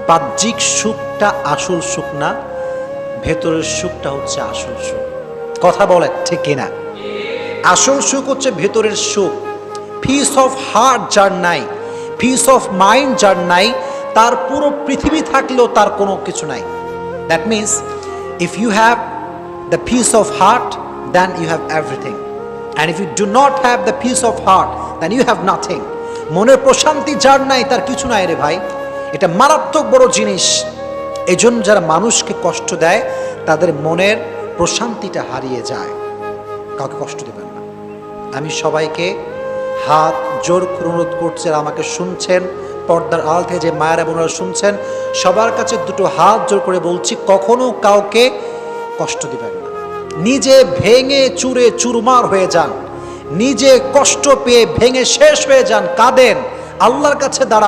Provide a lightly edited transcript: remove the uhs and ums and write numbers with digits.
বাহ্যিক সুখটা আসল সুখ না, ভেতরের সুখটা হচ্ছে আসল সুখ। কথা বলে ঠিক কিনা? আসল সুখ হচ্ছে ভেতরের সুখ। পিস অফ হার্ট যার নাই, পিস অফ মাইন্ড যার নাই, তার পুরো পৃথিবী থাকলেও তার কোনো কিছু নাই। That means if you have the peace of heart, then you have everything, and if you do not have the peace of heart, then you have nothing. মনের প্রশান্তি যার নাই তার কিছু নাই রে ভাই, এটা মারাত্মক বড় জিনিস। এই জন্য যারা মানুষকে কষ্ট দেয় তাদের মনের প্রশান্তিটা হারিয়ে যায়। কাউকে কষ্ট দেবেন না। আমি সবাইকে হাত জোর করে অনুরোধ করছি, আর আমাকে শুনছেন পর্দার আড়াল থেকে যে মায়েরা বোনেরা শুনছেন, সবার কাছে দুটো হাত জোর করে বলছি, কখনো কাউকে কষ্ট দিবেন না। নিজে ভেঙে চুরে চুরমার হয়ে যান, নিজে কষ্ট পেয়ে ভেঙে শেষ হয়ে যান, কাঁদেন, আল্লাহর কাছে দাঁড়ান।